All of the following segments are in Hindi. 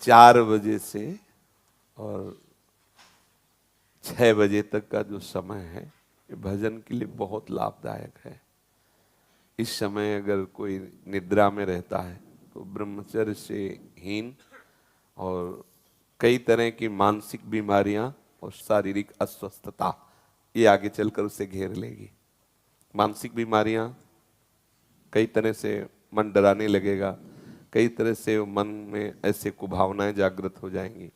4 बजे से और 6 बजे तक का जो समय है ये भजन के लिए बहुत लाभदायक है। इस समय अगर कोई निद्रा में रहता है तो ब्रह्मचर्य से हीन और कई तरह की मानसिक बीमारियां और शारीरिक अस्वस्थता ये आगे चलकर उसे घेर लेगी। मानसिक बीमारियां, कई तरह से मन डराने लगेगा, कई तरह से मन में ऐसे कुभावनाएं जागृत हो जाएंगी।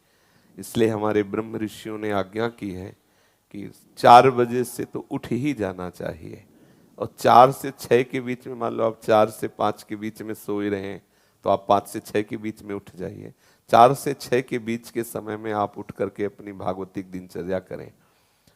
इसलिए हमारे ब्रह्म ऋषियों ने आज्ञा की है कि 4 बजे से तो उठ ही जाना चाहिए और 4 से 6 के बीच में, मान लो आप 4 से 5 के बीच में सो ही रहे हैं तो आप 5 से 6 के बीच में उठ जाइए। 4 से 6 के बीच के समय में आप उठ करके अपनी भागवतिक दिनचर्या करें।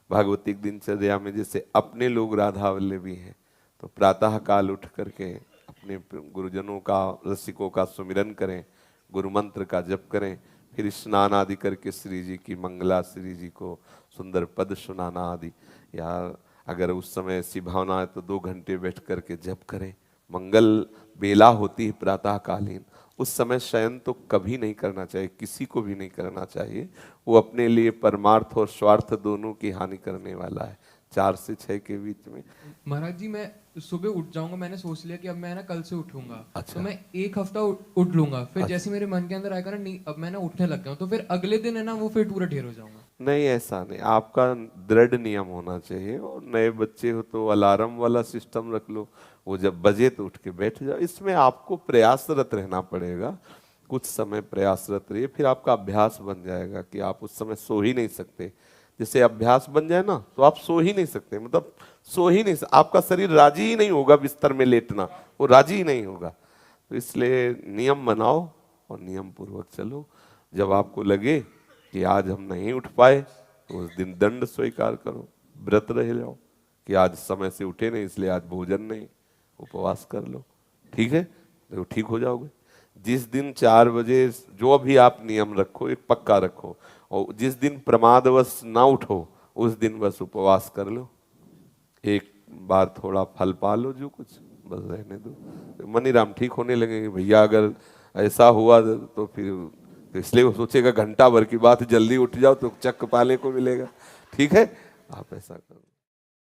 भागवतिक दिनचर्या में जैसे अपने लोग राधा वल्लभी हैं तो प्रातः काल उठ करके अपने गुरुजनों का, रसिकों का सुमिरन करें, गुरु मंत्र का जप करें, फिर स्नान आदि करके श्री जी की मंगला, श्री जी को सुंदर पद सुनाना आदि, या अगर उस समय ऐसी भावना है तो 2 घंटे बैठ करके जप करें। मंगल बेला होती है प्रातः कालीन, उस समय शयन तो कभी नहीं करना चाहिए, किसी को भी नहीं करना चाहिए। वो अपने लिए परमार्थ और स्वार्थ दोनों की हानि करने वाला है। 4 से 6 के बीच में। महाराज जी मैं सुबह उठ जाऊंगा, मैंने सोच लिया कि अब मैं ना कल से उठूंगा। अच्छा। तो मैं 1 हफ्ता उठ लूंगा, फिर अच्छा। जैसे मेरे मन के अंदर आएगा ना, नहीं अब मैं ना उठने लग गया हूँ, तो फिर अगले दिन है ना वो फिर पूरा ढेर हो जाऊंगा। नहीं, ऐसा नहीं, आपका दृढ़ नियम होना चाहिए। और नए बच्चे हो तो अलार्म वाला सिस्टम रख लो, वो जब बजे तो उठ के बैठ जाओ। इसमें आपको प्रयासरत रहना पड़ेगा, कुछ समय प्रयासरत रहिए, फिर आपका अभ्यास बन जाएगा कि आप उस समय सो ही नहीं सकते। जैसे अभ्यास बन जाए ना तो आप सो ही नहीं सकते, मतलब सो ही नहीं आपका शरीर राजी ही नहीं होगा बिस्तर में लेटना, वो राजी ही नहीं होगा। तो इसलिए नियम बनाओ और नियम पूर्वक चलो। जब आपको लगे कि आज हम नहीं उठ पाए तो उस दिन दंड स्वीकार करो, व्रत रह जाओ कि आज समय से उठे नहीं इसलिए आज भोजन नहीं, उपवास कर लो। ठीक है, तो ठीक हो जाओगे। जिस दिन 4 बजे जो भी आप नियम रखो एक पक्का रखो, और जिस दिन प्रमादवश ना उठो उस दिन बस उपवास कर लो, एक बार थोड़ा फल पा लो, जो कुछ बस रहने दो। तो मनीराम ठीक होने लगेंगे। भैया अगर ऐसा हुआ तो फिर तो इसलिए वो सोचेगा घंटा भर की बात, जल्दी उठ जाओ तो चक्क पाले को मिलेगा। ठीक है, आप ऐसा करो।